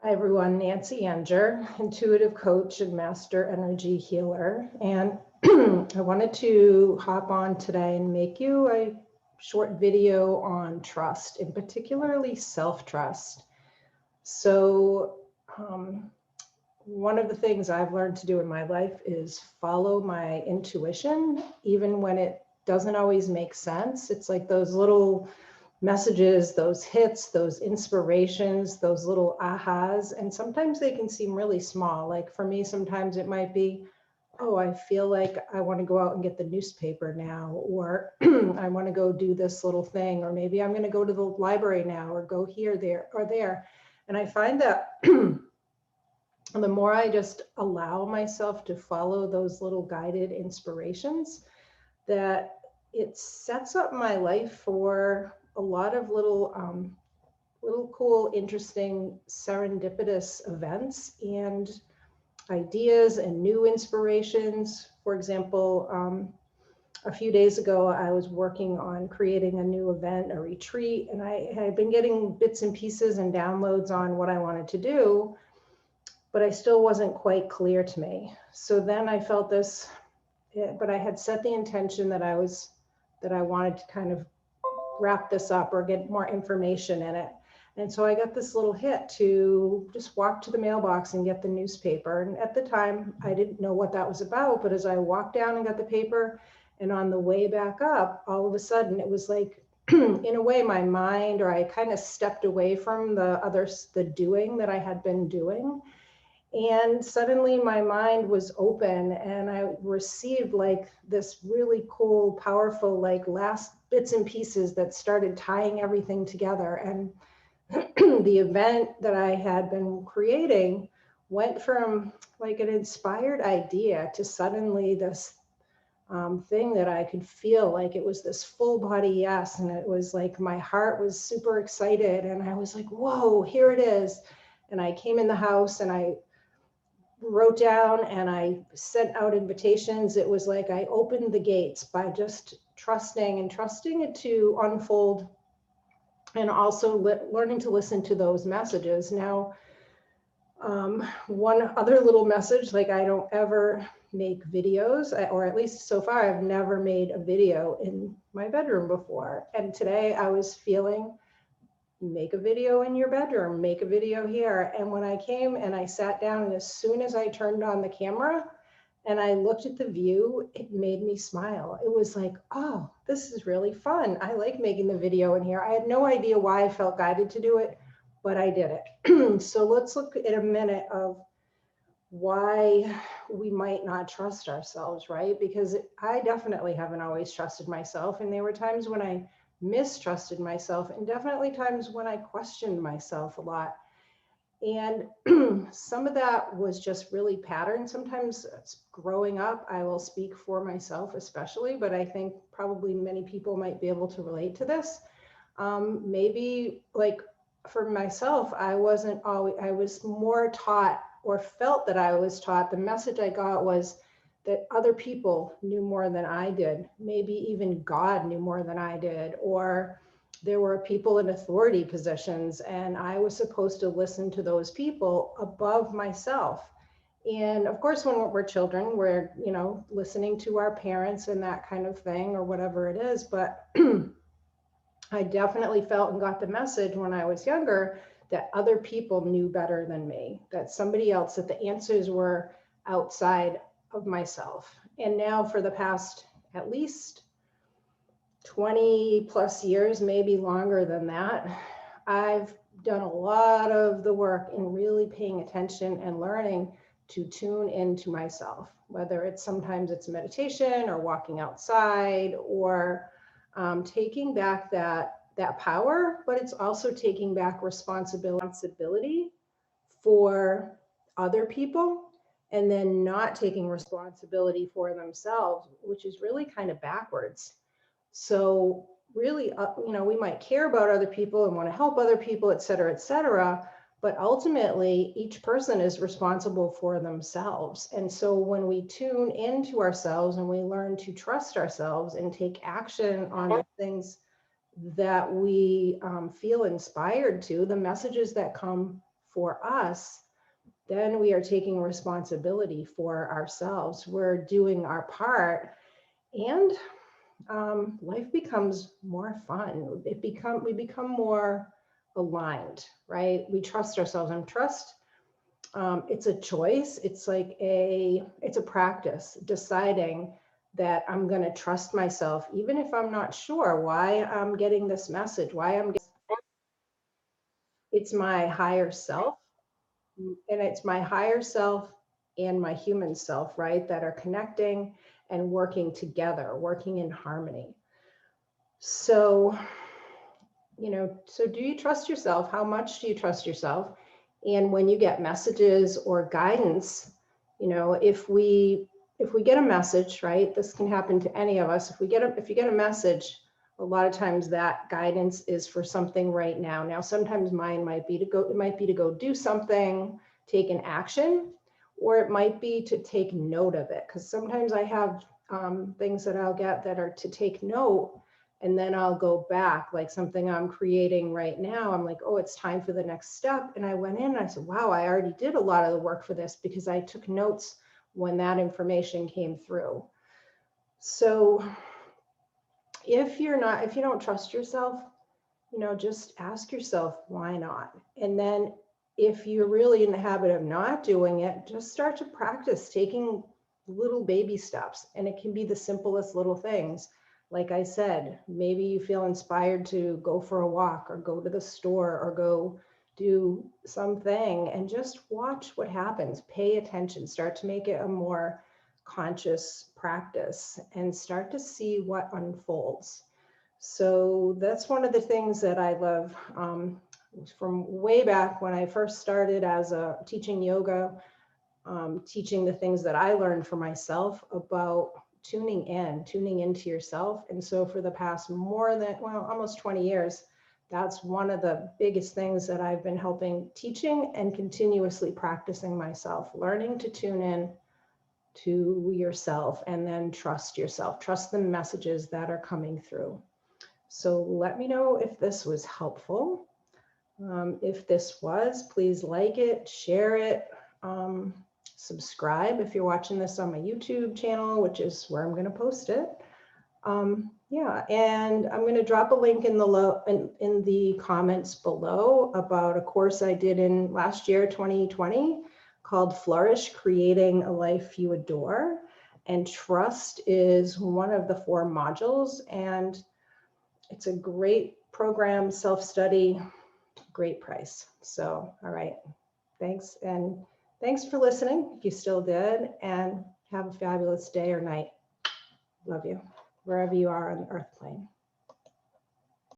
Hi everyone, NancyAnger, intuitive coach and master energy healer. And I wanted to hop on today and make you a short video on trust, and particularly self-trust. So one of the things I've learned to do in my life is follow my intuition, even when it doesn't always make sense. It's like those little messages, those hits, those inspirations, those little ahas. And sometimes they can seem really small. Like for me, sometimes it might be, oh, I feel like I want to go out and get the newspaper now, or I want to go do this little thing, or maybe I'm going to go to the library now, or go here, there, or there. And I find that the more I just allow myself to follow those little guided inspirations, that it sets up my life for a lot of little cool, interesting, serendipitous events and ideas and new inspirations. For example, a few days ago, I was working on creating a new event, a retreat, and I had been getting bits and pieces and downloads on what I wanted to do, but I still wasn't quite clear to me. So then I felt this, but I had set the intention that I wanted to kind of wrap this up or get more information in it. And so I got this little hit to just walk to the mailbox and get the newspaper. And at the time, I didn't know what that was about, but as I walked down and got the paper, and on the way back up, all of a sudden it was like, in a way, my mind, or I kind of stepped away from the doing that I had been doing. And suddenly my mind was open and I received like this really cool, powerful, like last bits and pieces that started tying everything together. And the event that I had been creating went from like an inspired idea to suddenly this thing that I could feel like it was this full body yes. And it was like my heart was super excited. And I was like, whoa, here it is. And I came in the house and I wrote down and I sent out invitations. It was like I opened the gates by just trusting it to unfold, and also learning to listen to those messages. Now, one other little message, like I don't ever make videos, or at least so far, I've never made a video in my bedroom before. And today I was feeling, make a video in your bedroom, make a video here. And when I came and I sat down, and as soon as I turned on the camera and I looked at the view, it made me smile. It was like, oh, this is really fun. I like making the video in here. I had no idea why I felt guided to do it, but I did it. So let's look at a minute of why we might not trust ourselves, right? Because I definitely haven't always trusted myself. And there were times when I mistrusted myself, and definitely times when I questioned myself a lot. And some of that was just really pattern. Sometimes growing up, I will speak for myself especially, but I think probably many people might be able to relate to this. Maybe like for myself, I was more taught, or felt that I was taught, the message I got was that other people knew more than I did. Maybe even God knew more than I did, or there were people in authority positions and I was supposed to listen to those people above myself. And of course, when we're children, we're, listening to our parents and that kind of thing, or whatever it is. But I definitely felt and got the message when I was younger that other people knew better than me, that somebody else, that the answers were outside of myself. And now for the past at least 20 plus years, maybe longer than that, I've done a lot of the work in really paying attention and learning to tune into myself, whether sometimes it's meditation or walking outside, or taking back that power, but it's also taking back responsibility for other people, and then not taking responsibility for themselves, which is really kind of backwards. So really, we might care about other people and want to help other people, et cetera, but ultimately each person is responsible for themselves. And so when we tune into ourselves and we learn to trust ourselves and take action on the things that we feel inspired to, the messages that come for us, then we are taking responsibility for ourselves. We're doing our part, and life becomes more fun. We become more aligned, right? We trust ourselves, and trust, it's a choice. It's like it's a practice, deciding that I'm going to trust myself, even if I'm not sure why I'm getting this message, it's my higher self, and it's my higher self and my human self, right, that are connecting and working together, working in harmony. So, so do you trust yourself? How much do you trust yourself? And when you get messages or guidance, if we get a message, right, this can happen to any of us. If you get a message, a lot of times that guidance is for something right now. Now, sometimes mine might be to go do something, take an action, or it might be to take note of it. Because sometimes I have things that I'll get that are to take note, and then I'll go back, like something I'm creating right now. I'm like, oh, it's time for the next step. And I went in and I said, wow, I already did a lot of the work for this because I took notes when that information came through. So if you don't trust yourself, just ask yourself, why not? And then if you're really in the habit of not doing it, just start to practice taking little baby steps. And it can be the simplest little things. Like I said, maybe you feel inspired to go for a walk or go to the store or go do something and just watch what happens. Pay attention, start to make it a more conscious practice and start to see what unfolds. So that's one of the things that I love from way back when I first started as teaching yoga, teaching the things that I learned for myself about tuning into yourself. And so for the past almost 20 years, that's one of the biggest things that I've been helping teaching and continuously practicing myself, learning to tune in to yourself and then trust yourself, trust the messages that are coming through. So let me know if this was helpful. If this was, please like it, share it, subscribe if you're watching this on my YouTube channel, which is where I'm going to post it. Yeah, and I'm going to drop a link in the comments below about a course I did in last year, 2020, called Flourish, Creating a Life You Adore. And trust is one of the 4 modules, and it's a great program, self-study, great price. So, all right, thanks. And thanks for listening, if you still did, and have a fabulous day or night. Love you, wherever you are on the earth plane.